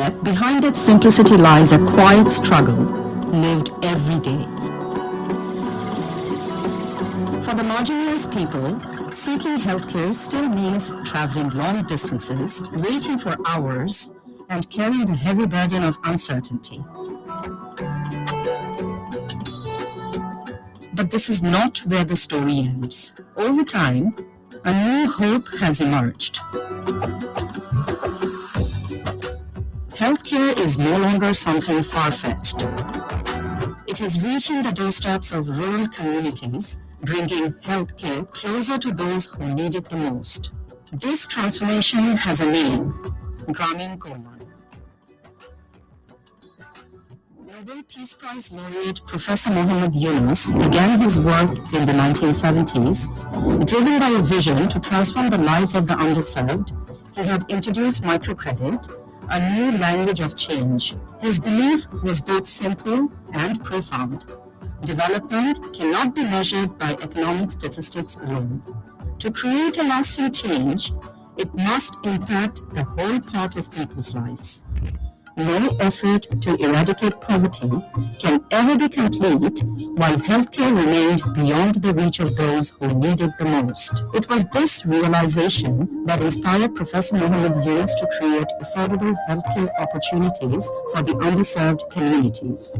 Yet, behind that simplicity lies a quiet struggle lived every day. For the marginalized people, seeking healthcare still means traveling long distances, waiting for hours, and carrying the heavy burden of uncertainty. But this is not where the story ends. Over time, a new hope has emerged. Healthcare is no longer something far-fetched. It is reaching the doorsteps of rural communities, bringing healthcare closer to those who need it the most. This transformation has a name, Gramin Kollan. Nobel Peace Prize laureate Professor Muhammad Yunus began his work in the 1970s. Driven by a vision to transform the lives of the underserved, he had introduced microcredit, a new language of change. His belief was both simple and profound. Development cannot be measured by economic statistics alone. To create a lasting change, it must impact the whole part of people's lives. No effort to eradicate poverty can ever be complete while healthcare remained beyond the reach of those who need it the most. It was this realization that inspired Professor Muhammad Yunus to create affordable healthcare opportunities for the underserved communities.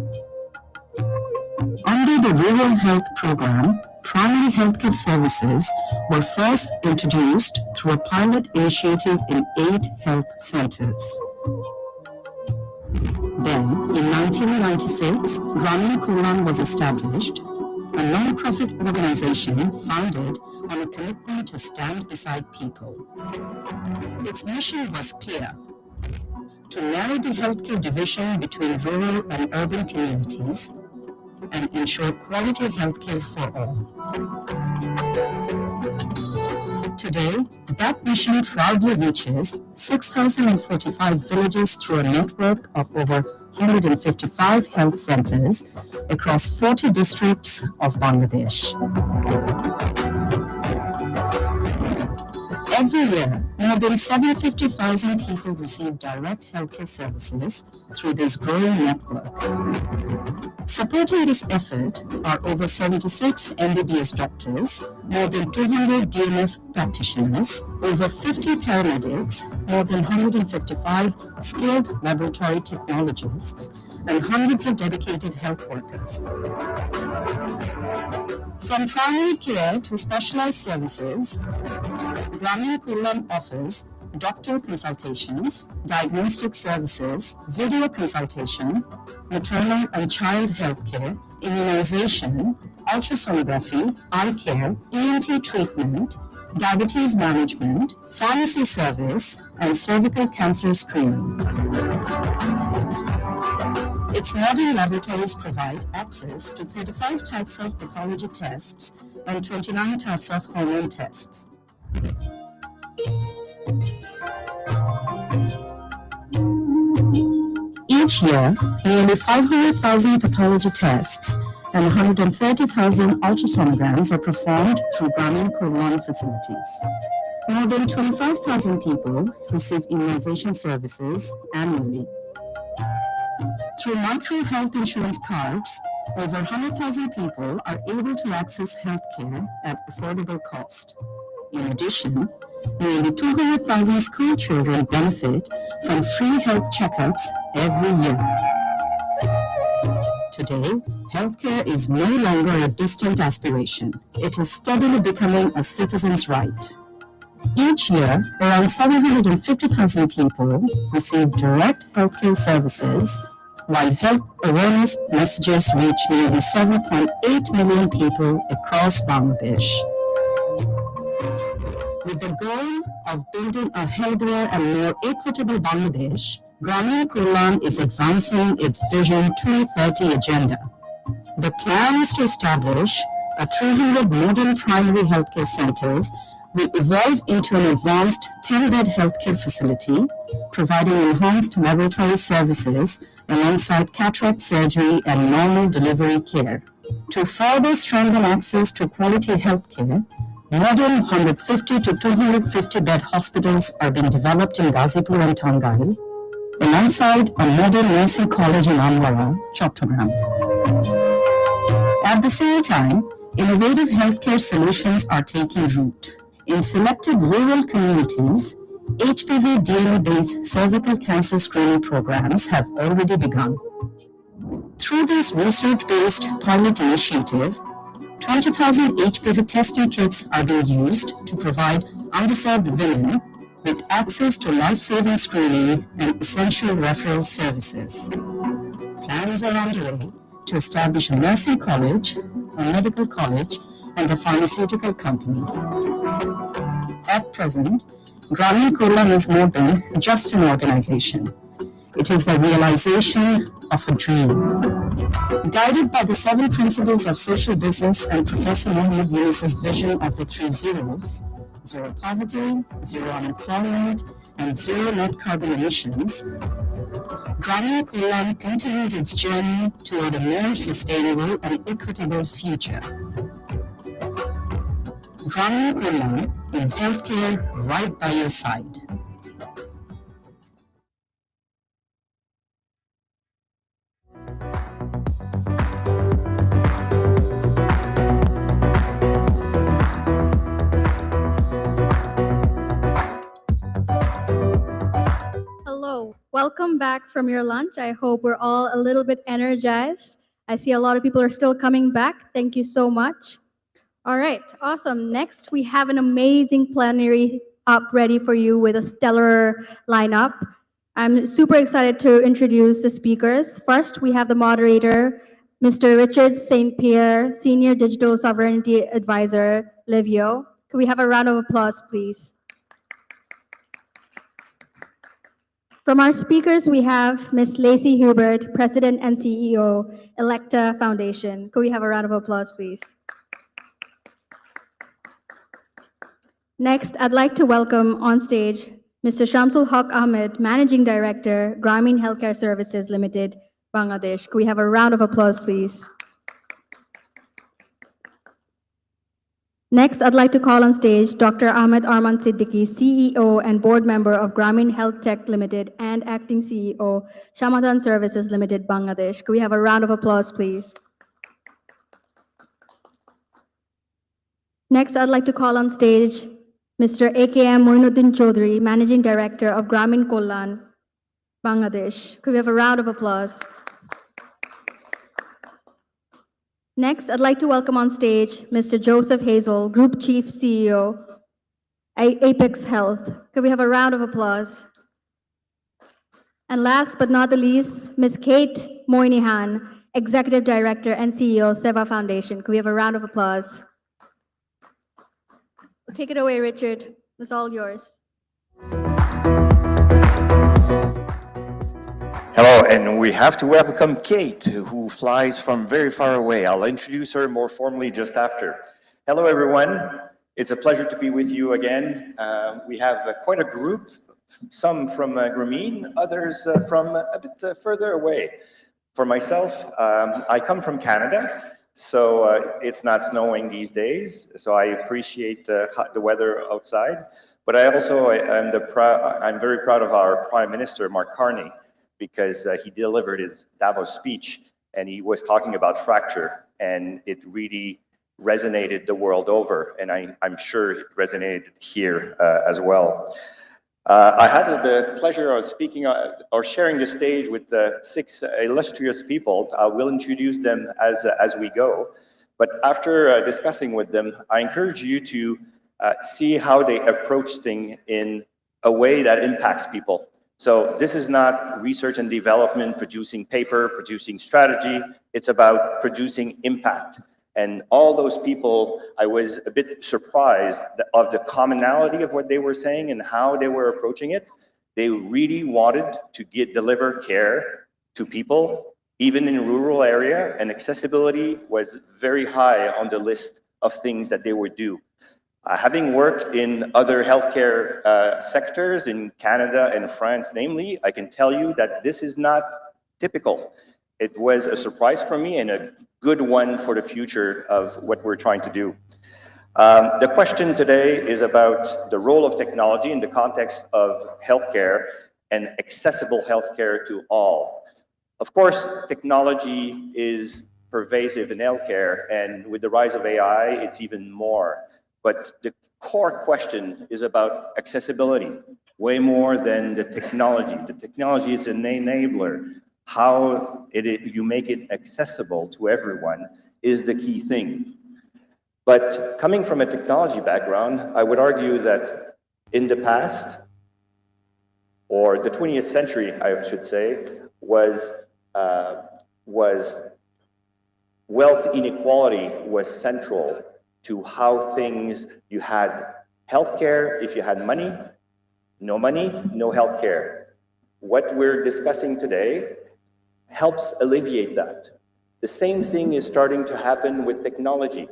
Under the Rural Health Program, primary healthcare services were first introduced through a pilot initiative in 8 health centers. Then, in 1996, Gramin Kollan was established, a non-profit organization founded on a commitment to stand beside people. Its mission was clear: to narrow the healthcare division between rural and urban communities and ensure quality healthcare for all. Today, that mission proudly reaches 6,045 villages through a network of over 155 health centers across 40 districts of Bangladesh. Every year, more than 750,000 people receive direct healthcare services through this growing network. Supporting this effort are over 76 MBBS doctors, more than 200 DMF practitioners, over 50 paramedics, more than 155 skilled laboratory technologists, and hundreds of dedicated health workers. From primary care to specialized services, Gramin Kollan offers doctor consultations, diagnostic services, video consultation, maternal and child health care, immunization, ultrasonography, eye care, ENT treatment, diabetes management, pharmacy service, and cervical cancer screening. Its modern laboratories provide access to 35 types of pathology tests and 29 types of hormone tests. Each year, nearly 500,000 pathology tests and 130,000 ultrasonograms are performed through Gramin Kollan facilities. More than 25,000 people receive immunization services annually. Through micro health insurance cards, over 100,000 people are able to access healthcare at affordable cost. In addition, nearly 200,000 school children benefit from free health checkups every year. Today, healthcare is no longer a distant aspiration. It is steadily becoming a citizen's right. Each year, around 750,000 people receive direct healthcare services, while health awareness messages reach nearly 7.8 million people across Bangladesh. With the goal of building a healthier and more equitable Bangladesh, Gramin Kollan is advancing its Vision 2030 agenda. The plan is to establish 300 modern primary healthcare centers will evolve into an advanced 10-bed healthcare facility, providing enhanced laboratory services alongside cataract surgery and normal delivery care. To further strengthen access to quality healthcare, modern 150 to 250 bed hospitals are being developed in Ghazipur and Tangai, alongside a modern nursing college in Anwara, Chattogram. At the same time, innovative healthcare solutions are taking root. In selected rural communities, HPV DNA-based cervical cancer screening programs have already begun. Through this research-based pilot initiative, 20,000 HPV testing kits are being used to provide underserved women with access to life-saving screening and essential referral services. Plans are underway to establish a nursing college, a medical college, and a pharmaceutical company. At present, Grameen Kollam is more than just an organization. It is the realization of a dream. Guided by the 7 principles of social business and Professor Mohammed Yunus's vision of the 3 zeros, zero poverty, zero unemployment, and zero net carbon emissions, Grameen Kollam continues its journey toward a more sustainable and equitable future. Grameen Kollam in healthcare right by your side. Hello, welcome back from your lunch. I hope we're all a little bit energized. I see a lot of people are still coming back. Thank you so much. All right, awesome. Next, we have an amazing plenary up ready for you with a stellar lineup. I'm super excited to introduce the speakers. First, we have the moderator, Mr. Richard St. Pierre, Senior Digital Sovereignty Advisor, Livio. Can we have a round of applause, please? From our speakers, we have Ms. Lacey Hubert, President and CEO, Electa Foundation. Could we have a round of applause, please? Next, I'd like to welcome on stage Mr. Shamsul Haq Ahmed, Managing Director, Grameen Healthcare Services Limited, Bangladesh. Could we have a round of applause, please? Next, I'd like to call on stage Dr. Ahmed Arman Siddiqui, CEO and board member of Grameen Health Tech Limited and acting CEO, Shamadan Services Limited, Bangladesh. Could we have a round of applause, please? Next, I'd like to call on stage Mr. AKM Moinuddin Chaudhry, Managing Director of Grameen Kollam, Bangladesh. Could we have a round of applause? Next, I'd like to welcome on stage Mr. Joseph Hazel, Group Chief CEO, Apex Health. Could we have a round of applause? And last but not the least, Ms. Kate Moynihan, Executive Director and CEO, Seva Foundation. Could we have a round of applause? Take it away, Richard. It's all yours. Hello, and we have to welcome Kate, who flies from very far away. I'll introduce her more formally just after. Hello, everyone. It's a pleasure to be with you again. We have quite a group, some from Grameen, others from a bit further away. For myself, I come from Canada, so it's not snowing these days, so I appreciate the weather outside. But I also I'm very proud of our Prime Minister, Mark Carney, because he delivered his Davos speech and he was talking about fracture, and it really resonated the world over, and I'm sure it resonated here as well. I had the pleasure of speaking or sharing the stage with 6 illustrious people. I will introduce them as we go, but after discussing with them, I encourage you to see how they approach things in a way that impacts people. So this is not research and development, producing paper, producing strategy. It's about producing impact. And all those people, I was a bit surprised of the commonality of what they were saying and how they were approaching it. They really wanted to deliver care to people, even in a rural area, and accessibility was very high on the list of things that they would do. Having worked in other healthcare sectors in Canada and France, namely, I can tell you that this is not typical. It was a surprise for me and a good one for the future of what we're trying to do. The question today is about the role of technology in the context of healthcare and accessible healthcare to all. Of course, technology is pervasive in healthcare, and with the rise of AI, it's even more. But the core question is about accessibility, way more than the technology. The technology is an enabler. How you make it accessible to everyone is the key thing. But coming from a technology background, I would argue that in the past, or the 20th century, I should say, was wealth inequality was central to how things, you had healthcare if you had money, no healthcare. What we're discussing today helps alleviate that. The same thing is starting to happen with technology.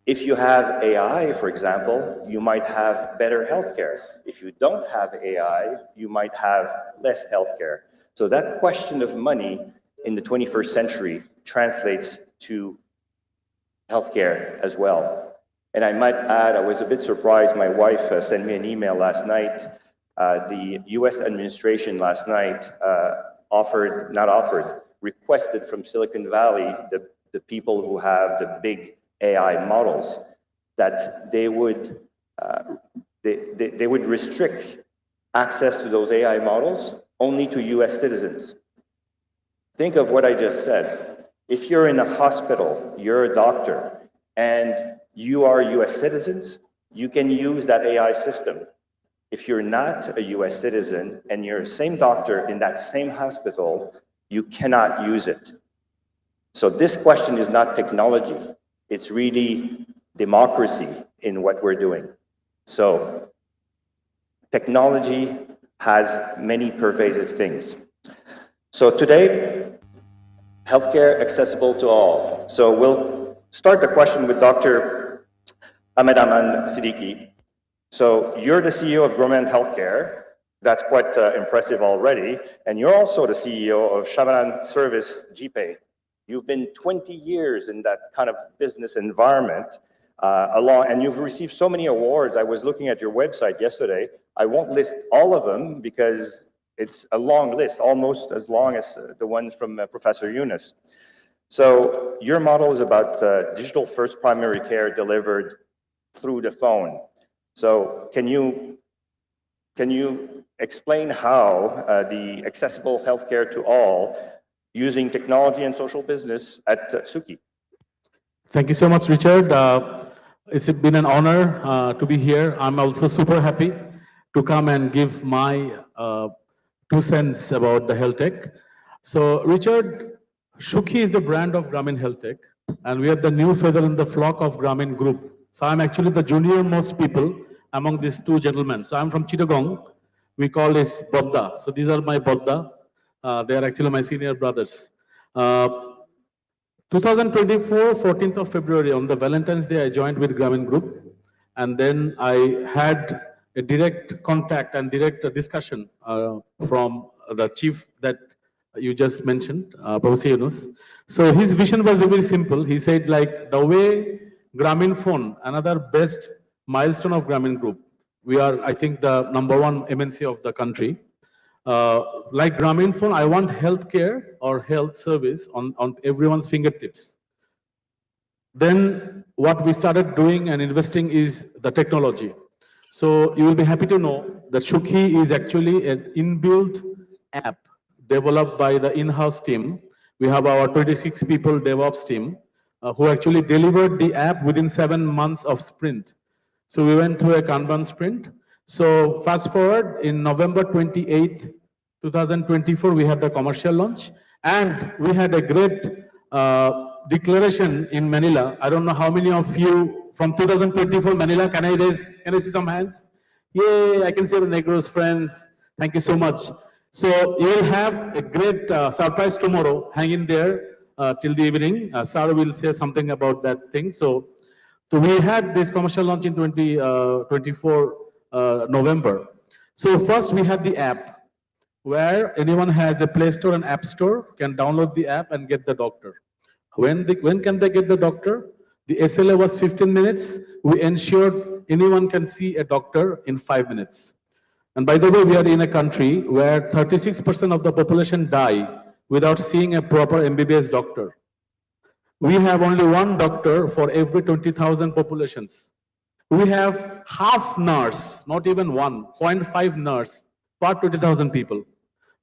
If you have AI, for example, you might have better healthcare. If you don't have AI, you might have less healthcare. So that question of money in the 21st century translates to healthcare as well. And I might add, I was a bit surprised. My wife sent me an email last night. The US administration last night requested from Silicon Valley, the people who have the big AI models, that they would restrict access to those AI models only to US citizens. Think of what I just said. If you're in a hospital, you're a doctor, and you are US citizens, you can use that AI system. If you're not a US citizen and you're the same doctor in that same hospital, you cannot use it. So this question is not technology. It's really democracy in what we're doing. So technology has many pervasive things. So today, healthcare accessible to all. So we'll start the question with Dr. Ahmed Aman Siddiqui. So you're the CEO of Grumman Healthcare. That's quite impressive already. And you're also the CEO of Shamanan Service GPay. You've been 20 years in that kind of business environment, and you've received so many awards. I was looking at your website yesterday. I won't list all of them because it's a long list, almost as long as the ones from Professor Yunus. So your model is about digital first primary care delivered through the phone. So can you explain how the accessible healthcare to all using technology and social business at Suki? Thank you so much, Richard. It's been an honor to be here. I'm also super happy to come and give my 2 cents about the health tech. So, Richard, Suki is the brand of Grameen Health Tech, and we are the new feather in the flock of Grameen Group. So I'm actually the junior most people among these 2 gentlemen. So I'm from Chittagong. We call this Bodda. So these are my Bodda. They are actually my senior brothers. 2024, 14th of February, on the Valentine's Day, I joined with Grameen Group. And then I had a direct contact and direct discussion from the chief that you just mentioned, Professor Yunus. So his vision was very simple. He said, like, the way Grameen Phone, another best milestone of Grameen Group. We are, I think, the #1 MNC of the country. Like Grameen Phone, I want healthcare or health service on everyone's fingertips. Then what we started doing and investing is the technology. So you will be happy to know that Suki is actually an inbuilt app developed by the in-house team. We have our 26 people DevOps team who actually delivered the app within 7 months of sprint. So we went through a Kanban sprint. So fast forward, in November 28th, 2024, we had the commercial launch, and we had a great declaration in Manila. I don't know how many of you from 2024 Manila, can I see some hands? Yay, I can see the Negros friends. Thank you so much. So you will have a great surprise tomorrow. Hang in there till the evening. Sarah will say something about that thing. So we had this commercial launch in 2024 November. So first we had the app where anyone has a Play Store and App Store can download the app and get the doctor. When can they get the doctor? The SLA was 15 minutes. We ensured anyone can see a doctor in 5 minutes. And by the way, we are in a country where 36% of the population die without seeing a proper MBBS doctor. We have only one doctor for every 20,000 populations. We have half nurse, not even 1.5 nurse per 20,000 people.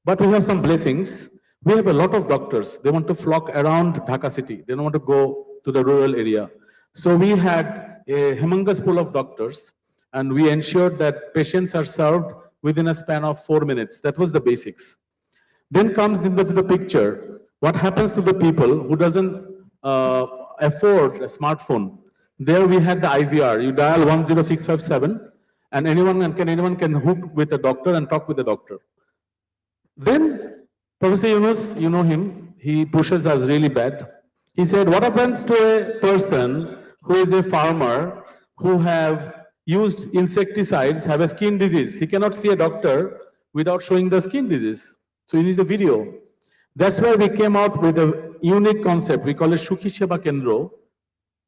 But we have some blessings. We have a lot of doctors. They want to flock around Dhaka city. They don't want to go to the rural area. So we had a humongous pool of doctors, and we ensured that patients are served within a span of 4 minutes. That was the basics. Then comes into the picture, what happens to the people who doesn't afford a smartphone? There we had the IVR. You dial 10657, and anyone can hook with a doctor and talk with the doctor. Then Professor Yunus, you know him, he pushes us really bad. He said, what happens to a person who is a farmer who have used insecticides, have a skin disease? He cannot see a doctor without showing the skin disease. So he needs a video. That's why we came out with a unique concept. We call it Shukhi Sheba Kendro.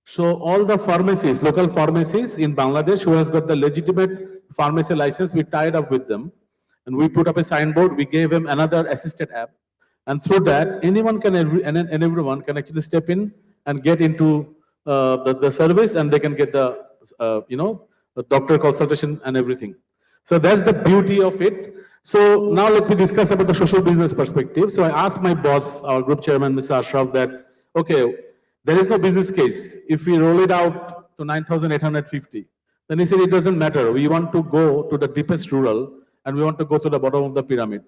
So all the pharmacies, local pharmacies in Bangladesh who has got the legitimate pharmacy license, we tied up with them. And we put up a signboard, we gave him another assisted app. And through that, anyone can, and everyone can actually step in and get into the service, and they can get the, the doctor consultation and everything. So that's the beauty of it. So now let me discuss about the social business perspective. So I asked my boss, our group chairman, Mr. Ashraf, that, okay, there is no business case. If we roll it out to 9,850, then he said, it doesn't matter. We want to go to the deepest rural, and we want to go to the bottom of the pyramid.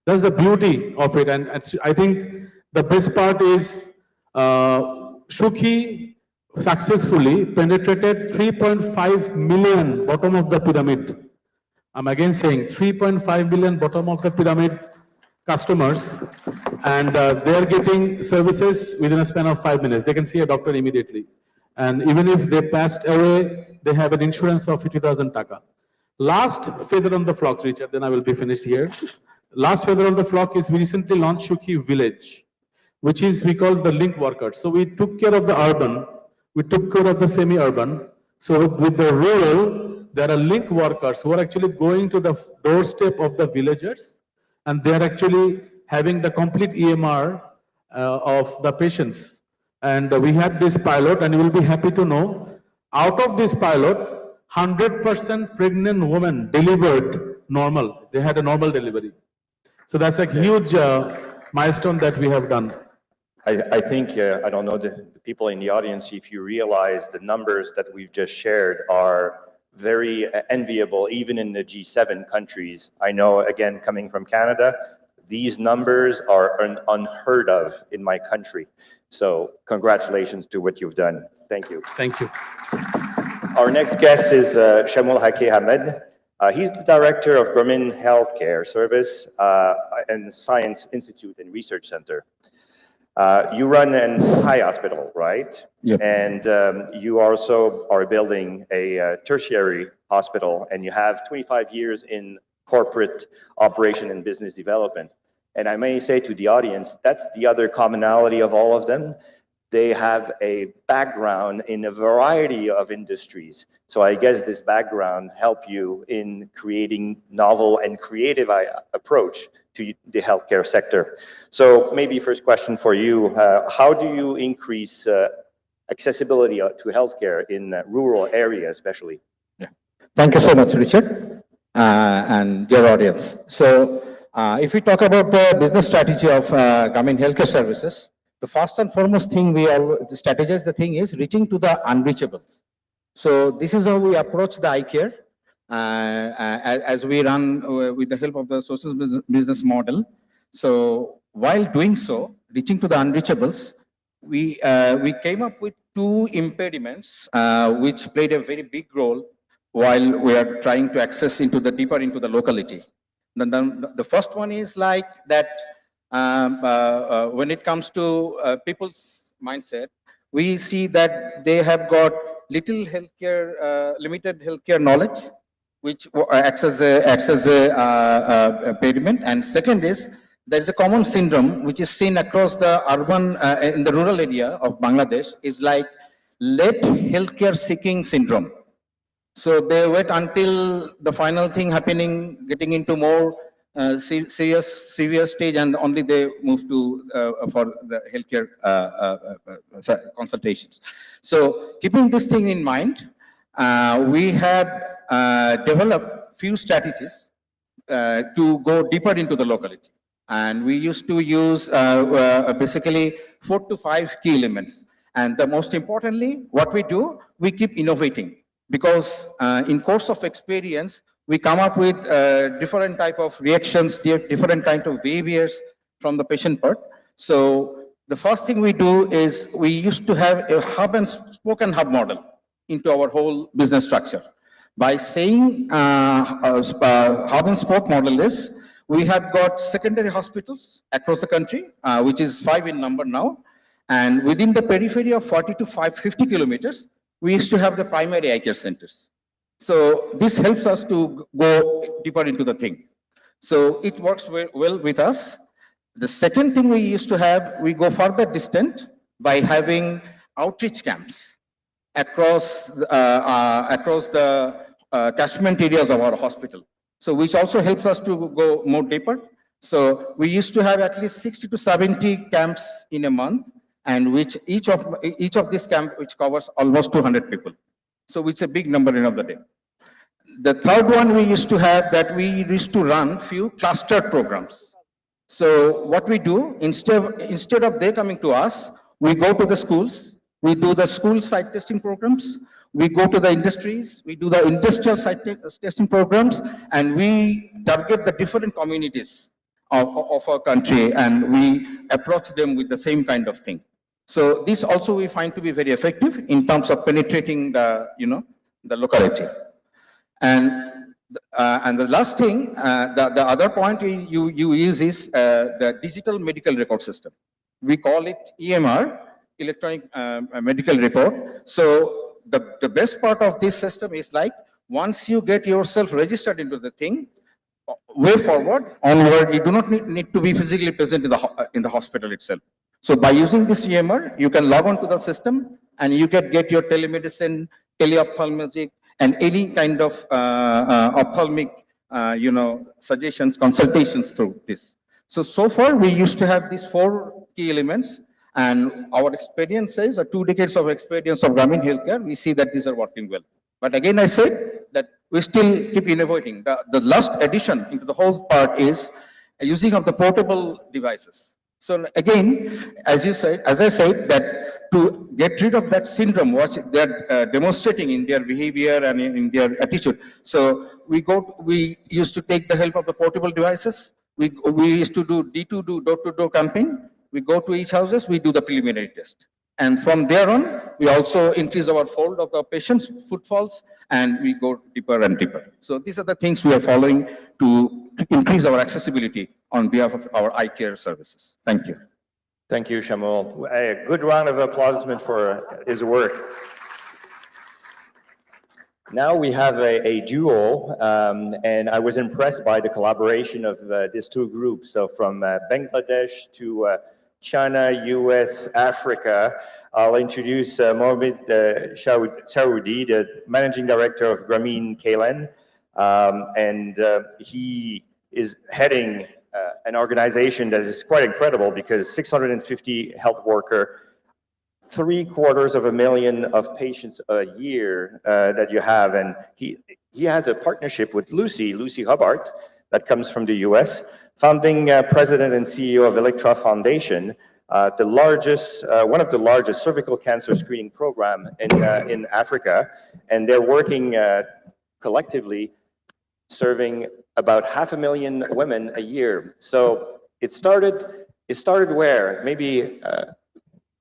That's the beauty of it. And I think the best part is Shukhi successfully penetrated 3.5 million bottom of the pyramid. I'm again saying 3.5 million bottom of the pyramid customers, and they're getting services within a span of 5 minutes. They can see a doctor immediately. And even if they passed away, they have an insurance of 50,000 taka. Last feather on the flock, Richard, then I will be finished here. Last feather on the flock is we recently launched Shukhi Village, which is we call the link workers. So we took care of the urban, we took care of the semi-urban. So with the rural, there are link workers who are actually going to the doorstep of the villagers, and they are actually having the complete EMR of the patients. And we had this pilot, and you will be happy to know, out of this pilot, 100% pregnant women delivered normal. They had a normal delivery. So that's a huge milestone that we have done. I think, I don't know the people in the audience, if you realize the numbers that we've just shared are very enviable, even in the G7 countries. I know, again, coming from Canada, these numbers are unheard of in my country. So congratulations to what you've done. Thank you. Thank you. Our next guest is Shamul Haki Ahmed. He's the director of Grameen Healthcare Service and Science Institute and Research Center. You run an high hospital, right? Yep. And you also are building a tertiary hospital, and you have 25 years in corporate operation and business development. And I may say to the audience, that's the other commonality of all of them. They have a background in a variety of industries. So I guess this background helped you in creating novel and creative approach to the healthcare sector. So maybe first question for you, how do you increase accessibility to healthcare in rural areas especially? Yeah. Thank you so much, Richard, and dear audience. So if we talk about the business strategy of Grameen Healthcare Services, the first and foremost thing we always strategize the thing is reaching to the unreachables. So this is how we approach the eye care as we run with the help of the social business model. So while doing so, reaching to the unreachables, we came up with two impediments which played a very big role while we are trying to access into the deeper into the locality. Then the first one is like that. When it comes to people's mindset, we see that they have got little healthcare, limited healthcare knowledge, which acts as a impediment. And second is there is a common syndrome which is seen across the urban, in the rural area of Bangladesh, is like late healthcare seeking syndrome. So they wait until the final thing happening, getting into more severe stage, and only they move to for the healthcare consultations. So keeping this thing in mind, we have developed few strategies to go deeper into the locality. And we used to use basically 4 to 5 key elements. And the most importantly, what we do, we keep innovating. Because in course of experience, we come up with different type of reactions, different kind of behaviors from the patient part. So the first thing we do is we used to have a hub and spoke and hub model into our whole business structure. By saying hub and spoke model is, we have got secondary hospitals across the country, which is 5 in number now. And within the periphery of 40 to 50 kilometers, we used to have the primary eye care centers. So this helps us to go deeper into the thing. So it works well with us. The second thing we used to have, we go further distant by having outreach camps across the catchment areas of our hospital. So which also helps us to go more deeper. So we used to have at least 60 to 70 camps in a month, and which each of these camps which covers almost 200 people. So it's a big number in of the day. The third one we used to have that we used to run few clustered programs. So what we do, instead of they coming to us, we go to the schools, we do the school site testing programs, we go to the industries, we do the industrial site testing programs, and we target the different communities of our country, and we approach them with the same kind of thing. So this also we find to be very effective in terms of penetrating the locality. And the last thing, the other point you use is the digital medical record system. We call it EMR, electronic medical record. So the best part of this system is like, once you get yourself registered into the thing, way forward, onward, you do not need to be physically present in the hospital itself. So by using this EMR, you can log on to the system and you can get your telemedicine, teleophthalmic, and any kind of ophthalmic, suggestions, consultations through this. So far we used to have these 4 key elements, and our experience says, 2 decades of experience of Grameen Healthcare, we see that these are working well. But again, I said that we still keep innovating. The last addition into the whole part is using of the portable devices. So again, as I said, that to get rid of that syndrome, what they're demonstrating in their behavior and in their attitude. So we used to take the help of the portable devices. We used to do door-to-door campaign. We go to each houses, we do the preliminary test. And from there on, we also increase our fold of the patients' footfalls, and we go deeper and deeper. So these are the things we are following to increase our accessibility on behalf of our eye care services. Thank you. Thank you, Shamul. A good round of applause for his work. Now we have a duo, and I was impressed by the collaboration of these 2 groups. So from Bangladesh to China, US, Africa. I'll introduce Mohamed Charoudi, the Managing Director of Grameen KLN, and he is heading an organization that is quite incredible because 650 health workers, 750,000 of patients a year that you have, and he has a partnership with Lucy Hubbard that comes from the US, founding president and CEO of Electra Foundation, one of the largest cervical cancer screening program in Africa, and they're working collectively, serving about 500,000 women a year. So it started where? Maybe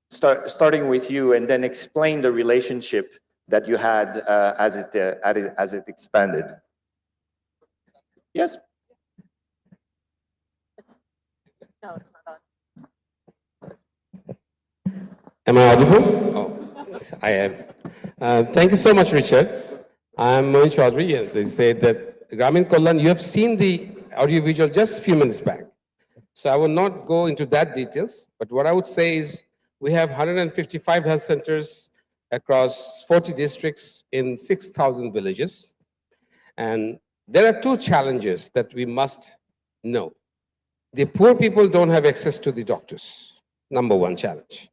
starting with you, and then explain the relationship that you had as it expanded. Yes. No, it's not on. Am I audible? Oh, I am. Thank you so much, Richard. I'm Mohin Chaudhary. As I said, that Grameen Kalyan, you have seen the audiovisual just a few minutes back. So I will not go into that details, but what I would say is we have 155 health centers across 40 districts in 6,000 villages. And there are two challenges that we must know. The poor people don't have access to the doctors, number one challenge.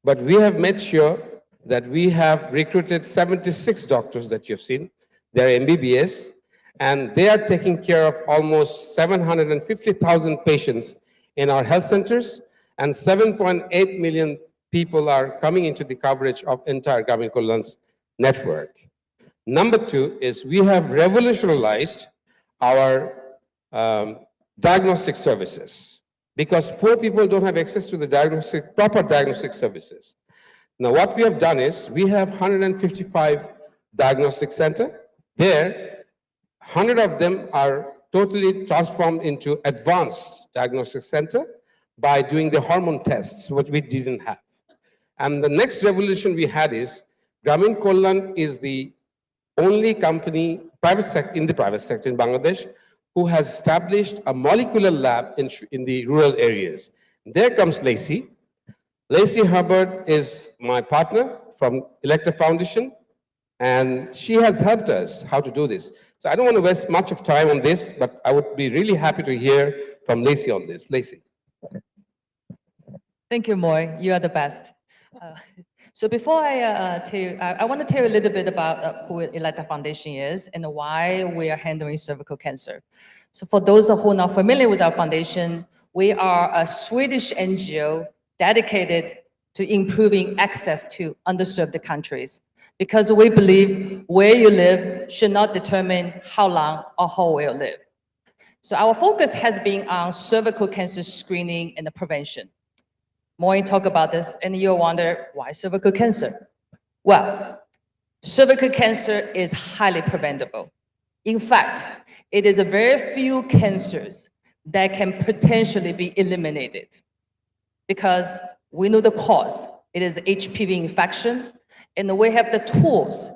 But we have made sure that we have recruited 76 doctors that you've seen. They're MBBS, and they are taking care of almost 750,000 patients in our health centers, and 7.8 million people are coming into the coverage of entire Gramin Kollan's network. Number two is we have revolutionized our diagnostic services, because poor people don't have access to the proper diagnostic services. Now, what we have done is we have 155 diagnostic centers. There, 100 of them are totally transformed into advanced diagnostic center by doing the hormone tests, which we didn't have. And the next revolution we had is Gramin Kollan is the only company in the private sector in Bangladesh who has established a molecular lab in the rural areas. There comes Lacey. Lacey Hubbard is my partner from Elector Foundation, and she has helped us how to do this. So I don't want to waste much of time on this, but I would be really happy to hear from Lacey on this. Lacey. Thank you, Moy. You are the best. So before I tell you, I want to tell you a little bit about who Elector Foundation is and why we are handling cervical cancer. So for those who are not familiar with our foundation, we are a Swedish NGO dedicated to improving access to underserved countries, because we believe where you live should not determine how long or how well you live. So our focus has been on cervical cancer screening and the prevention. More you talk about this, and you'll wonder, why cervical cancer? Well, cervical cancer is highly preventable. In fact, it is a very few cancers that can potentially be eliminated, because we know the cause. It is HPV infection, and we have the tools,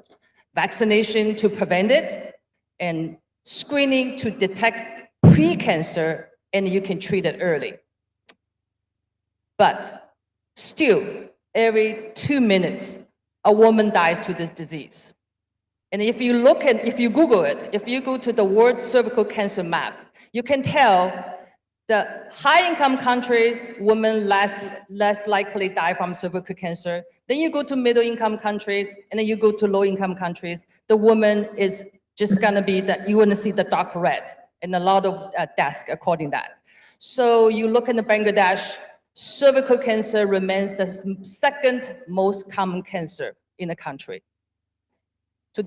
vaccination to prevent it, and screening to detect pre-cancer, and you can treat it early. But still, every 2 minutes, a woman dies to this disease. And if you Google it, if you go to the World Cervical Cancer Map, you can tell the high-income countries, women less likely die from cervical cancer. Then you go to middle-income countries, and then you go to low-income countries. The woman is just gonna be you wanna see the dark red, and a lot of deaths according to that. So you look in Bangladesh, cervical cancer remains the second most common cancer in the country. So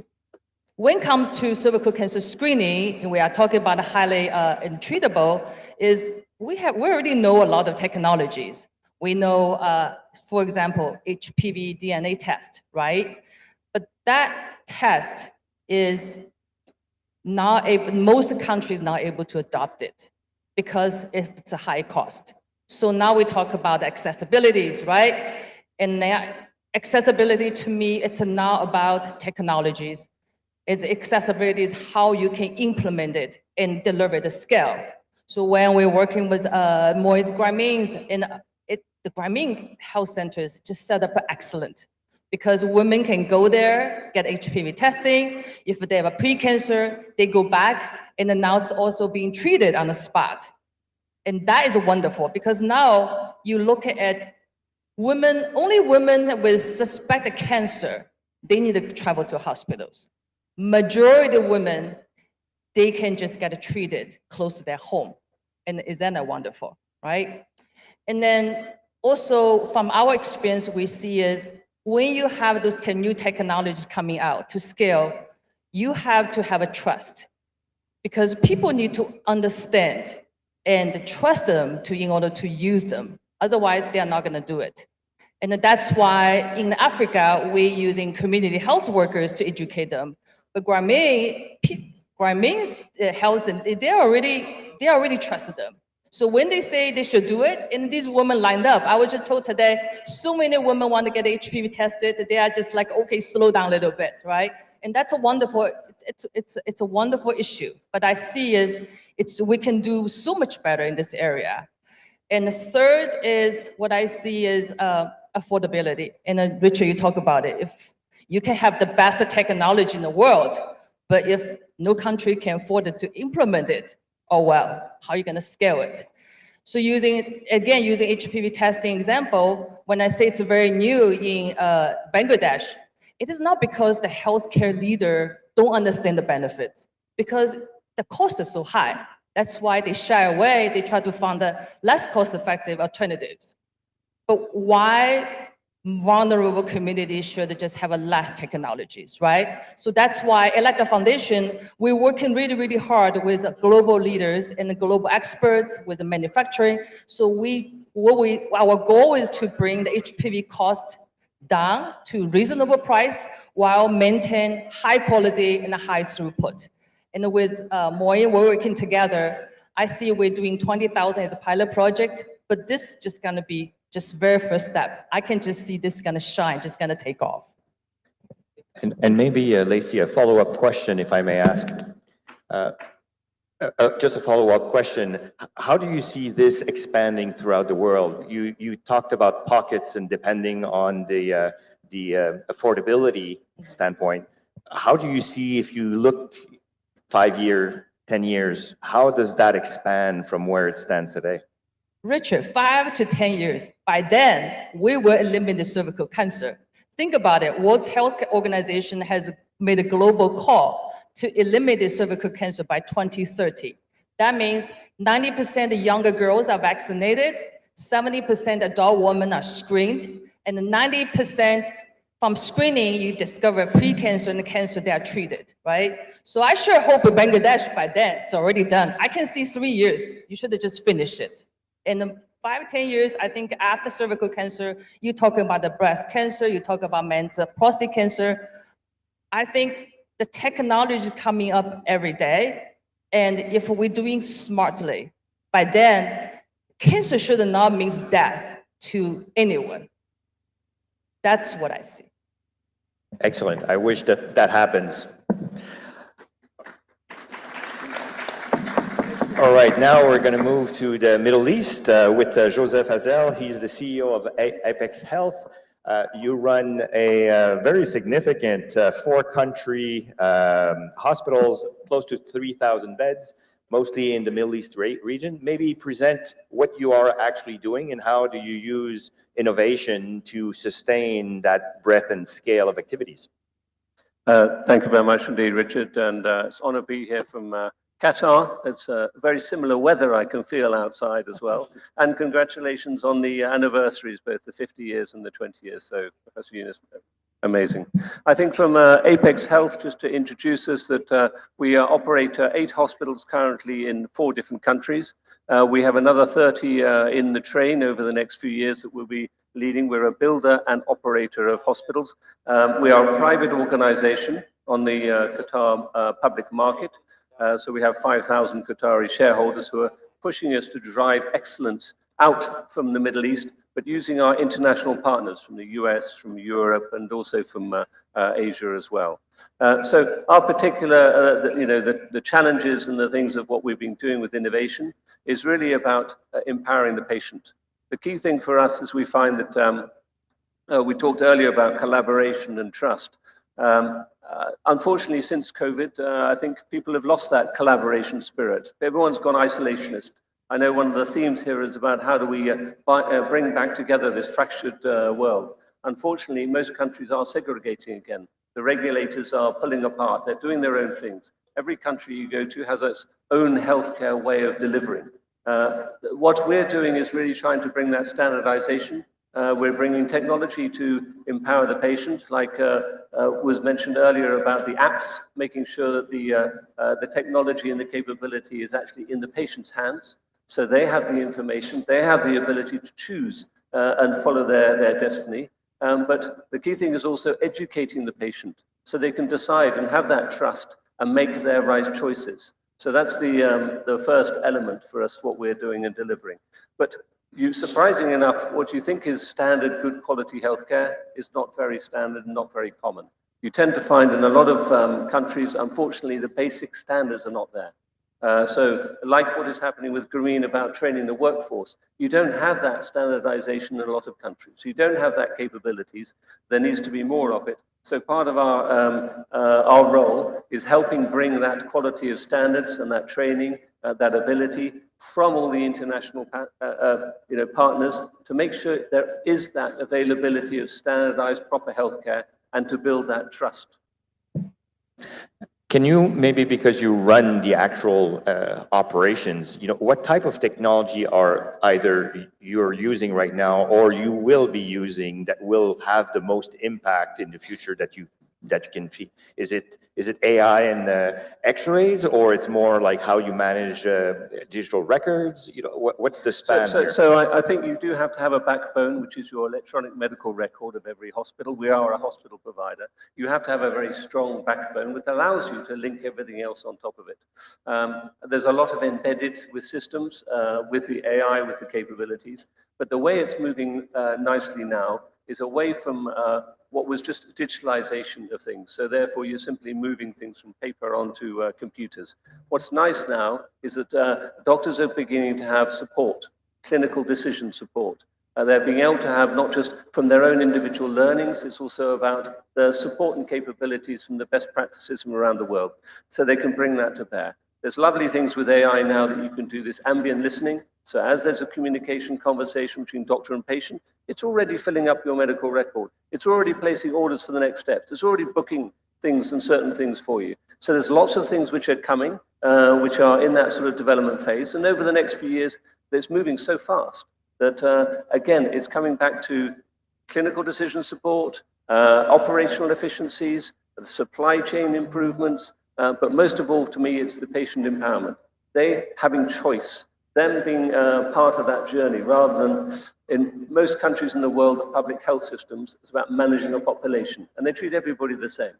when it comes to cervical cancer screening, and we are talking about highly treatable, is we already know a lot of technologies. We know, for example, HPV DNA test, right? But that test is not able, most countries not able to adopt it because it's a high cost. So now we talk about accessibilities, right? And accessibility to me, it's not about technologies. It's accessibility is how you can implement it and deliver the scale. So when we're working with Moise Grameen's, and the Grameen health centers just set up excellent, because women can go there, get HPV testing. If they have a pre-cancer, they go back, and then now it's also being treated on the spot. And that is wonderful, because now you look at women, only women with suspected cancer, they need to travel to hospitals. Majority of women, they can just get treated close to their home. And isn't that wonderful, right? And then also from our experience, we see is when you have those new technologies coming out to scale, you have to have a trust, because people need to understand and trust them in order to use them. Otherwise, they are not gonna do it. And that's why in Africa, we're using community health workers to educate them. But Grameen's health, they already trusted them. So when they say they should do it, and these women lined up, I was just told today, so many women want to get HPV tested, that they are just like, okay, slow down a little bit, right? And that's a wonderful, it's a wonderful issue. But I see is, we can do so much better in this area. And the third is, what I see is affordability. And Richard, you talk about it. If you can have the best technology in the world, but if no country can afford it to implement it, oh well, how are you going to scale it? So using HPV testing example, when I say it's very new in Bangladesh, it is not because the healthcare leader don't understand the benefits, because the cost is so high. That's why they shy away. They try to find the less cost-effective alternatives. But why vulnerable communities should just have a less technologies, right? So that's why Electa Foundation, we're working really, really hard with global leaders and the global experts with the manufacturing. So our goal is to bring the HPV cost down to reasonable price while maintain high quality and a high throughput. And with Moyen, we're working together. I see we're doing 20,000 as a pilot project, but this is just gonna be just very first step. I can just see this gonna shine, just gonna take off. And maybe, Lacey, a follow-up question, if I may ask. Just a follow-up question. How do you see this expanding throughout the world? You talked about pockets and depending on the affordability standpoint. How do you see, if you look 5 years, 10 years, how does that expand from where it stands today? Richard, 5 to 10 years. By then, we will eliminate cervical cancer. Think about it. World Health Organization has made a global call to eliminate cervical cancer by 2030. That means 90% of younger girls are vaccinated, 70% adult women are screened, and 90% from screening, you discover pre-cancer and the cancer they are treated, right? So I sure hope in Bangladesh by then, it's already done. I can see 3 years. You should have just finished it. In 5, 10 years, I think after cervical cancer, you talk about the breast cancer, you talk about men's prostate cancer. I think the technology is coming up every day. And if we're doing smartly, by then, cancer should not mean death to anyone. That's what I see. Excellent. I wish that happens. All right, now we're going to move to the Middle East with Joseph Hazel. He's the CEO of Apex Health. You run a very significant 4-country hospitals, close to 3,000 beds, mostly in the Middle East region. Maybe present what you are actually doing and how do you use innovation to sustain that breadth and scale of activities. Thank you very much indeed, Richard, and it's an honor to be here from Qatar. It's very similar weather I can feel outside as well. And congratulations on the anniversaries, both the 50 years and the 20 years. So, Professor Yunus, amazing. I think from Apex Health, just to introduce us, that we operate 8 hospitals currently in 4 different countries. We have another 30 in the train over the next few years that we'll be leading. We're a builder and operator of hospitals. We are a private organization on the Qatar public market. So we have 5,000 Qatari shareholders who are pushing us to drive excellence out from the Middle East, but using our international partners from the US, from Europe, and also from Asia as well. So our particular, the challenges and the things of what we've been doing with innovation is really about empowering the patient. The key thing for us is we find that we talked earlier about collaboration and trust. Unfortunately, since COVID, I think people have lost that collaboration spirit. Everyone's gone isolationist. I know one of the themes here is about how do we bring back together this fractured world. Unfortunately, most countries are segregating again. The regulators are pulling apart. They're doing their own things. Every country you go to has its own healthcare way of delivering. What we're doing is really trying to bring that standardization. We're bringing technology to empower the patient, like was mentioned earlier about the apps, making sure that the technology and the capability is actually in the patient's hands. So they have the information, they have the ability to choose and follow their destiny. But the key thing is also educating the patient so they can decide and have that trust and make their right choices. So that's the first element for us, what we're doing and delivering. But surprisingly enough, what you think is standard good quality healthcare is not very standard and not very common. You tend to find in a lot of countries, unfortunately, the basic standards are not there. So like what is happening with Green about training the workforce, you don't have that standardization in a lot of countries. You don't have that capabilities. There needs to be more of it. So part of our role is helping bring that quality of standards and that training, that ability from all the international partners to make sure there is that availability of standardized proper healthcare and to build that trust. Can you maybe, because you run the actual operations, what type of technology are either you're using right now or you will be using that will have the most impact in the future that you can feed? Is it AI and X-rays, or it's more like how you manage digital records? What's the span here? So I think you do have to have a backbone, which is your electronic medical record of every hospital. We are a hospital provider. You have to have a very strong backbone, which allows you to link everything else on top of it. There's a lot of embedded with systems, with the AI, with the capabilities. But the way it's moving nicely now is away from what was just digitalization of things. So therefore, you're simply moving things from paper onto computers. What's nice now is that doctors are beginning to have support, clinical decision support. They're being able to have not just from their own individual learnings, it's also about the support and capabilities from the best practices from around the world. So they can bring that to bear. There's lovely things with AI now that you can do this ambient listening. So as there's a communication conversation between doctor and patient, it's already filling up your medical record. It's already placing orders for the next steps. It's already booking things and certain things for you. So there's lots of things which are coming, which are in that sort of development phase. And over the next few years, it's moving so fast that, again, it's coming back to clinical decision support, operational efficiencies, supply chain improvements, but most of all, to me, it's the patient empowerment. They having choice, them being part of that journey, rather than in most countries in the world, the public health systems, it's about managing a population, and they treat everybody the same.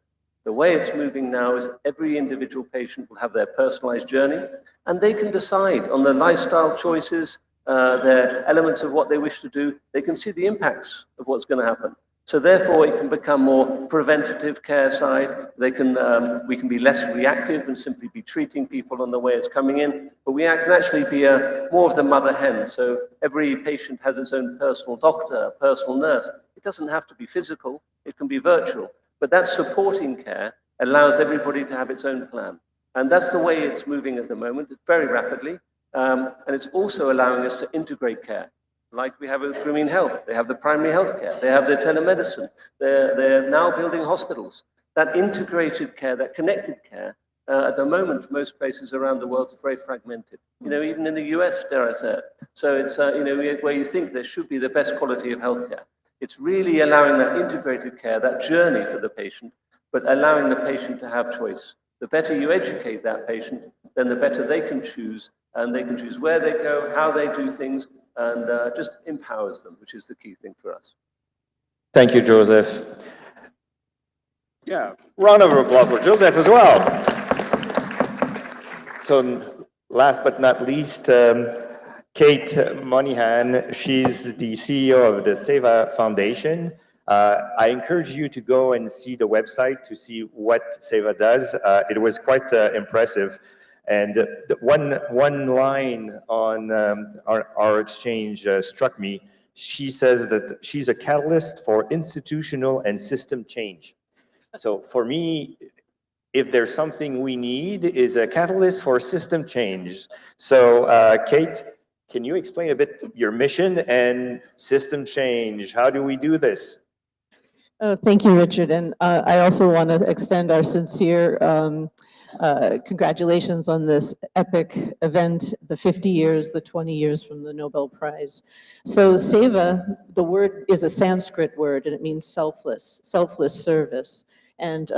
The way it's moving now is every individual patient will have their personalized journey, and they can decide on their lifestyle choices, their elements of what they wish to do. They can see the impacts of what's going to happen. So therefore, it can become more preventative care side. We can be less reactive and simply be treating people on the way it's coming in. But we can actually be more of the mother hen. So every patient has its own personal doctor, personal nurse. It doesn't have to be physical. It can be virtual. But that supporting care allows everybody to have its own plan. And that's the way it's moving at the moment, very rapidly. And it's also allowing us to integrate care. Like we have with Green Health, they have the primary health care, they have the telemedicine, they're now building hospitals. That integrated care, that connected care, at the moment, most places around the world is very fragmented. Even in the US, dare I say it. So it's, where you think there should be the best quality of healthcare. It's really allowing that integrated care, that journey for the patient, but allowing the patient to have choice. The better you educate that patient, then the better they can choose, and they can choose where they go, how they do things, and just empowers them, which is the key thing for us. Thank you, Joseph. Yeah, round of applause for Joseph as well. So last but not least, Kate Moynihan, she's the CEO of the SEVA Foundation. I encourage you to go and see the website to see what SEVA does. It was quite impressive. And one line on our exchange struck me. She says that she's a catalyst for institutional and system change. So for me, if there's something we need, is a catalyst for system change. So Kate, can you explain a bit your mission and system change? How do we do this? Thank you, Richard. And I also want to extend our sincere congratulations on this epic event, the 50 years, the 20 years from the Nobel Prize. So SEVA, the word is a Sanskrit word, and it means selfless service. And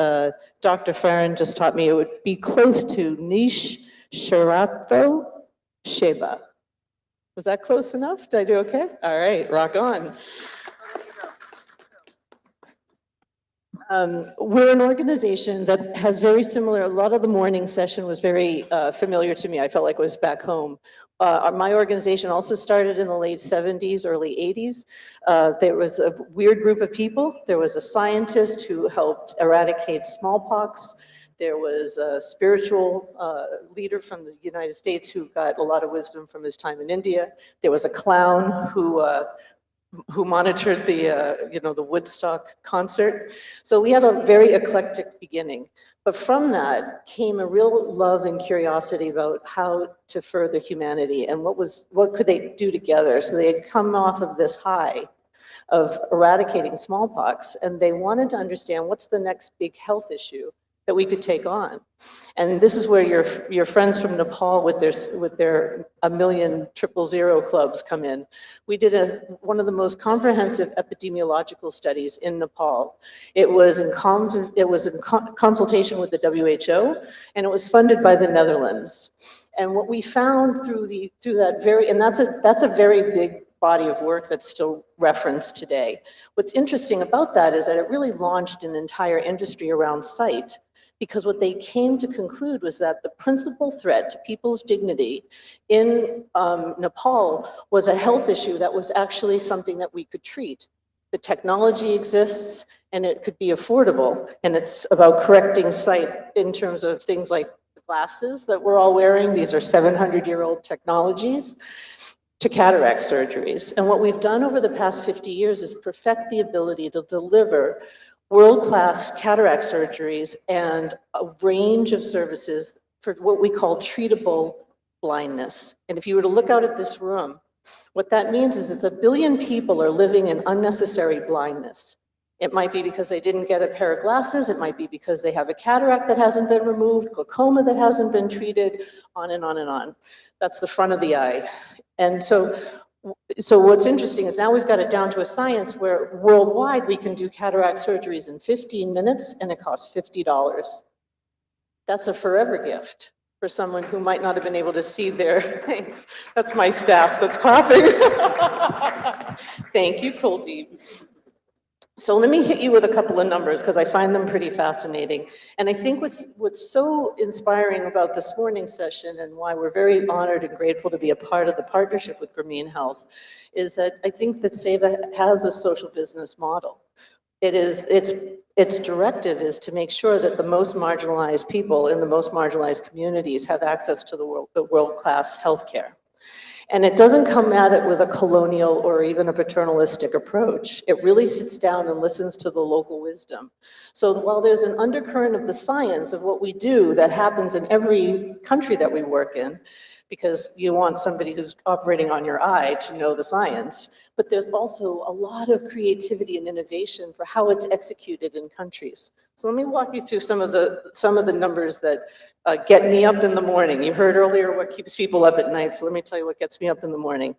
Dr. Farron just taught me it would be close to Nish Sharato Sheba. Was that close enough? Did I do okay? All right, rock on. We're an organization that has very similar, a lot of the morning session was very familiar to me. I felt like I was back home. My organization also started in the late 70s, early 80s. There was a weird group of people. There was a scientist who helped eradicate smallpox. There was a spiritual leader from the United States who got a lot of wisdom from his time in India. There was a clown who monitored the Woodstock concert. So we had a very eclectic beginning. But from that came a real love and curiosity about how to further humanity and what could they do together. So they had come off of this high of eradicating smallpox, and they wanted to understand what's the next big health issue that we could take on. And this is where your friends from Nepal with their 1,000,000 clubs come in. We did one of the most comprehensive epidemiological studies in Nepal. It was in consultation with the WHO, and it was funded by the Netherlands. And what we found through that's a very big body of work that's still referenced today. What's interesting about that is that it really launched an entire industry around sight, because what they came to conclude was that the principal threat to people's dignity in Nepal was a health issue that was actually something that we could treat. The technology exists and it could be affordable, and it's about correcting sight in terms of things like the glasses that we're all wearing. These are 700-year-old technologies, to cataract surgeries. And what we've done over the past 50 years is perfect the ability to deliver world-class cataract surgeries and a range of services for what we call treatable blindness. And if you were to look out at this room, what that means is it's 1 billion people are living in unnecessary blindness. It might be because they didn't get a pair of glasses. It might be because they have a cataract that hasn't been removed, glaucoma that hasn't been treated, on and on and on. That's the front of the eye. And so what's interesting is now we've got it down to a science where worldwide we can do cataract surgeries in 15 minutes and it costs $50. That's a forever gift for someone who might not have been able to see their things. That's my staff that's clapping. Thank you, Kuldeep. So let me hit you with a couple of numbers because I find them pretty fascinating. And I think what's so inspiring about this morning's session and why we're very honored and grateful to be a part of the partnership with Grameen Health is that I think that SEVA has a social business model. Its directive is to make sure that the most marginalized people in the most marginalized communities have access to the world-class healthcare. And it doesn't come at it with a colonial or even a paternalistic approach. It really sits down and listens to the local wisdom. So while there's an undercurrent of the science of what we do that happens in every country that we work in, because you want somebody who's operating on your eye to know the science, but there's also a lot of creativity and innovation for how it's executed in countries. So let me walk you through some of the numbers that get me up in the morning. You heard earlier what keeps people up at night, so let me tell you what gets me up in the morning. $1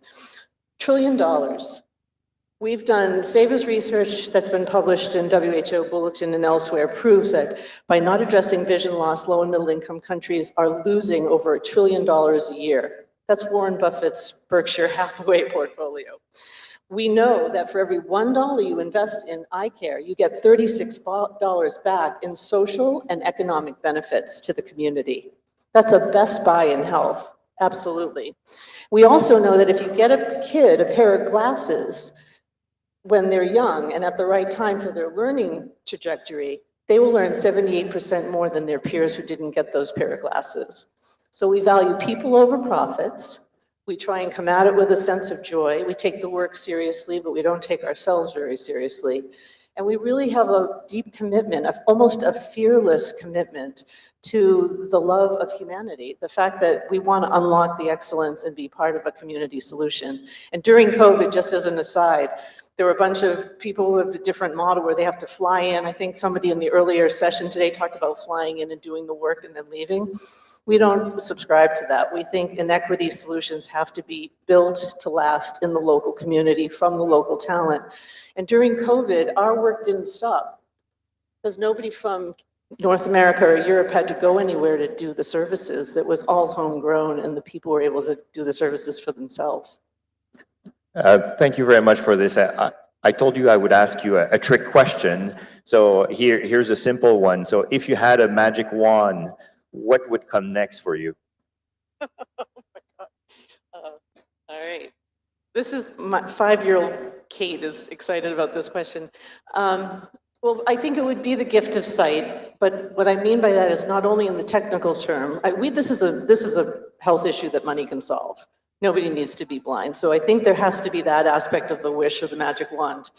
trillion. We've done SEVA's research that's been published in WHO Bulletin and elsewhere proves that by not addressing vision loss, low and middle income countries are losing over $1 trillion a year. That's Warren Buffett's Berkshire Hathaway portfolio. We know that for every $1 you invest in eye care, you get $36 back in social and economic benefits to the community. That's a best buy in health, absolutely. We also know that if you get a kid a pair of glasses when they're young and at the right time for their learning trajectory, they will learn 78% more than their peers who didn't get those pair of glasses. So we value people over profits. We try and come at it with a sense of joy. We take the work seriously, but we don't take ourselves very seriously. And we really have a deep commitment, almost a fearless commitment to the love of humanity, the fact that we want to unlock the excellence and be part of a community solution. And during COVID, just as an aside, there were a bunch of people with a different model where they have to fly in. I think somebody in the earlier session today talked about flying in and doing the work and then leaving. We don't subscribe to that. We think inequity solutions have to be built to last in the local community from the local talent. And during COVID, our work didn't stop because nobody from North America or Europe had to go anywhere to do the services. That was all homegrown and the people were able to do the services for themselves. Thank you very much for this. I told you I would ask you a trick question. So here's a simple one. So if you had a magic wand, what would come next for you? Oh my God. All right. This is my 5-year-old Kate is excited about this question. Well, I think it would be the gift of sight, but what I mean by that is not only in the technical term. This is a health issue that money can solve. Nobody needs to be blind. So I think there has to be that aspect of the wish or the magic wand.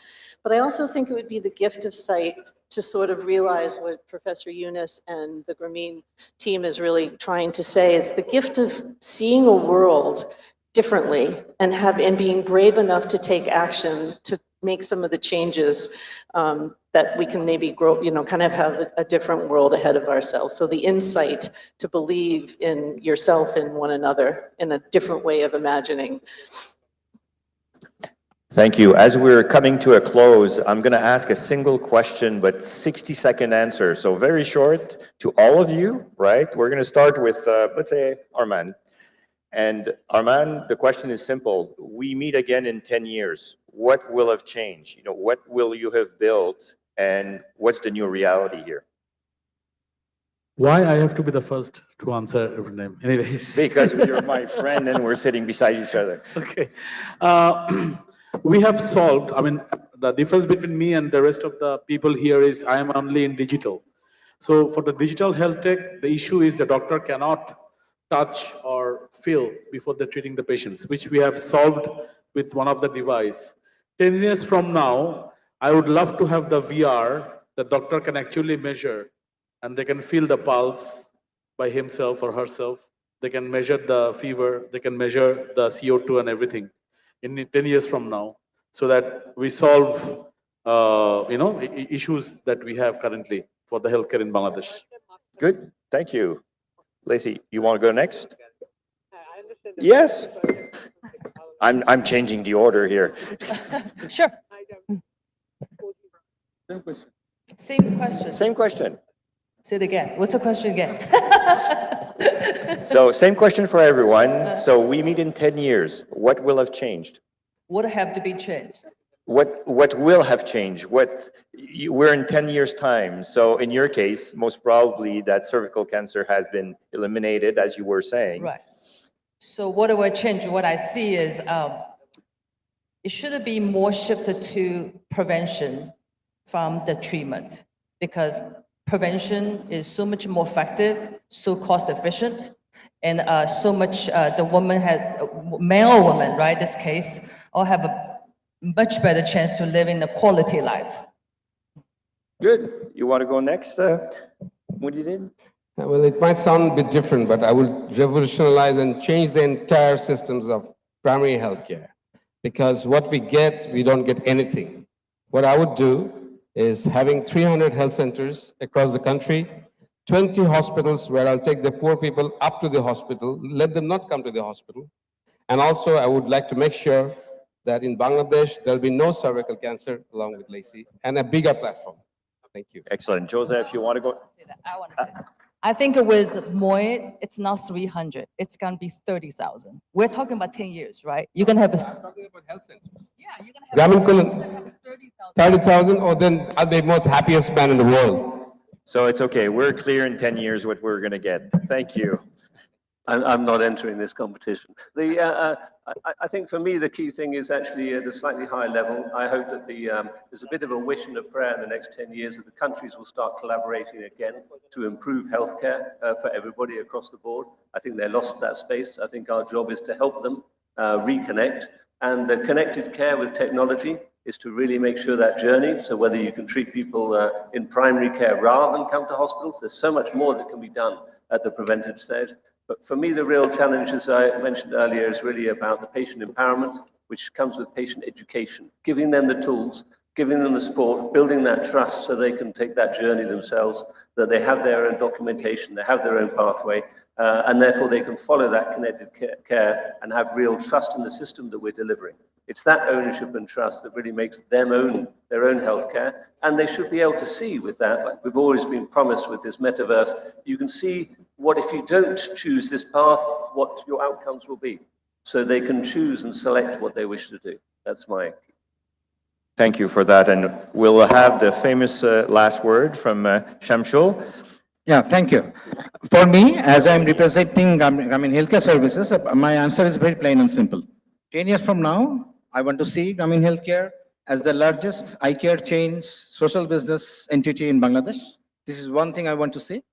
But I also think it would be the gift of sight to sort of realize what Professor Eunice and the Grameen team is really trying to say is the gift of seeing a world differently and being brave enough to take action to make some of the changes that we can maybe grow, kind of have a different world ahead of ourselves. So the insight to believe in yourself and one another in a different way of imagining. Thank you. As we're coming to a close, I'm going to ask a single question, but 60-second answer. So very short to all of you, right? We're going to start with, let's say, Armand. And Armand, the question is simple. We meet again in 10 years. What will have changed? What will you have built? And what's the new reality here? Why I have to be the first to answer every name? Anyways. Because you're my friend and we're sitting beside each other. Okay. We have solved, the difference between me and the rest of the people here is I am only in digital. So for the digital health tech, the issue is the doctor cannot touch or feel before they're treating the patients, which we have solved with one of the device. 10 years from now, I would love to have the VR, the doctor can actually measure and they can feel the pulse by himself or herself. They can measure the fever, they can measure the CO2 and everything in 10 years from now, so that we solve issues that we have currently for the healthcare in Bangladesh. Good, thank you. Lacey, you want to go next? Yes. I'm changing the order here. Sure. Same question. Same question. Say it again. What's the question again? So same question for everyone. So we meet in 10 years. What will have changed? What have to be changed? What will have changed? We're in 10 years' time. So in your case, most probably that cervical cancer has been eliminated, as you were saying. Right. So what will change? What I see is it should be more shifted to prevention from the treatment, because prevention is so much more effective, so cost efficient, and so much the woman man or woman, right? This case, all have a much better chance to live in a quality life. Good. You want to go next? What do you did? Well, it might sound a bit different, but I will revolutionize and change the entire systems of primary healthcare. Because what we get, we don't get anything. What I would do is having 300 health centers across the country, 20 hospitals where I'll take the poor people up to the hospital, let them not come to the hospital. And also, I would like to make sure that in Bangladesh, there'll be no cervical cancer, along with Lacey, and a bigger platform. Thank you. Excellent. Joseph, you want to go? I want to say that. I think with Moed, it's not 300. It's going to be 30,000. We're talking about 10 years, right? You're going to have a... I'm talking about health centers. Yeah, you're going to have 30,000, or then I'll be the most happiest man in the world. So it's okay. We're clear in 10 years what we're going to get. Thank you. I'm not entering this competition. I think for me, the key thing is actually at a slightly higher level. I hope that there's a bit of a wish and a prayer in the next 10 years that the countries will start collaborating again to improve healthcare for everybody across the board. I think they're lost that space. I think our job is to help them reconnect. And the connected care with technology is to really make sure that journey, so whether you can treat people in primary care rather than come to hospitals, there's so much more that can be done at the preventive stage. But for me, the real challenge, as I mentioned earlier, is really about the patient empowerment, which comes with patient education, giving them the tools, giving them the support, building that trust so they can take that journey themselves, that they have their own documentation, they have their own pathway, and therefore they can follow that connected care and have real trust in the system that we're delivering. It's that ownership and trust that really makes them own their own healthcare, and they should be able to see with that, like we've always been promised with this metaverse, you can see what if you don't choose this path, what your outcomes will be. So they can choose and select what they wish to do. That's my... Thank you for that. And we'll have the famous last word from Shamshul. Yeah, thank you. For me, as I'm representing Grameen Healthcare Services, my answer is very plain and simple. 10 years from now, I want to see Grameen Healthcare as the largest eye care chain social business entity in Bangladesh. This is one thing I want to say.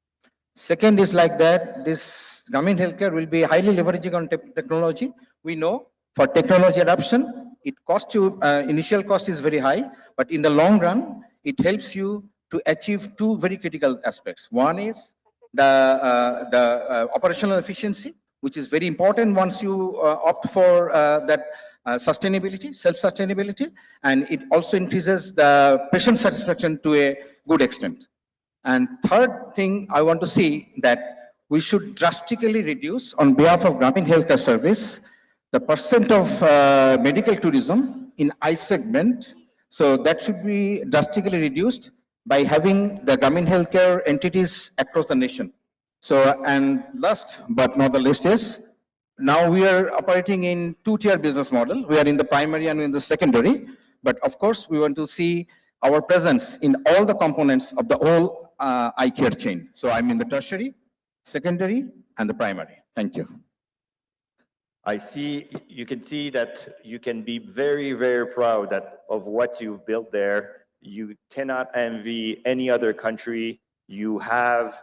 Second is like that, this Grameen Healthcare will be highly leveraging on technology. We know for technology adoption, it costs you, initial cost is very high, but in the long run, it helps you to achieve two very critical aspects. One is the operational efficiency, which is very important once you opt for that sustainability, self-sustainability, and it also increases the patient satisfaction to a good extent. And third thing I want to see that we should drastically reduce on behalf of Grameen Healthcare Service the percent of medical tourism in eye segment. So that should be drastically reduced by having the Grameen Healthcare entities across the nation. So, and last but not the least is, now we are operating in two-tier business model. We are in the primary and in the secondary, but of course we want to see our presence in all the components of the whole eye care chain. So I'm in the tertiary, secondary, and the primary. Thank you. I see, you can see that you can be very, very proud of what you've built there. You cannot envy any other country. You have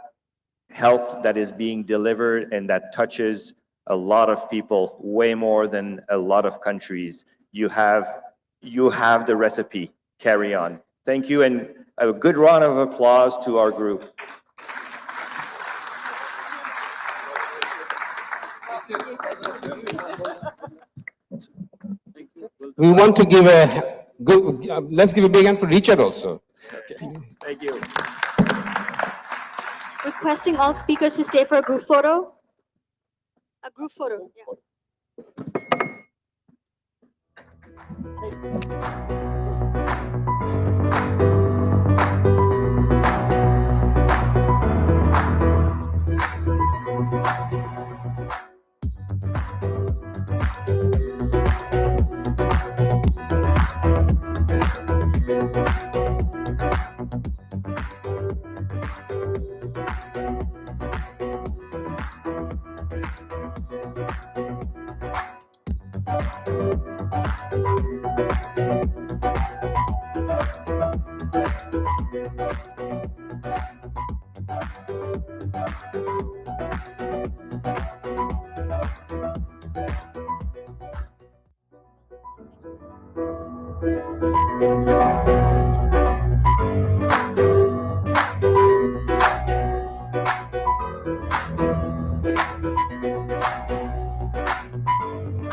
health that is being delivered and that touches a lot of people, way more than a lot of countries. You have the recipe. Carry on. Thank you, and a good round of applause to our group. We want to give a good, let's give a big hand for Richard also. Okay. Thank you. Requesting all speakers to stay for a group photo. A group photo, yeah.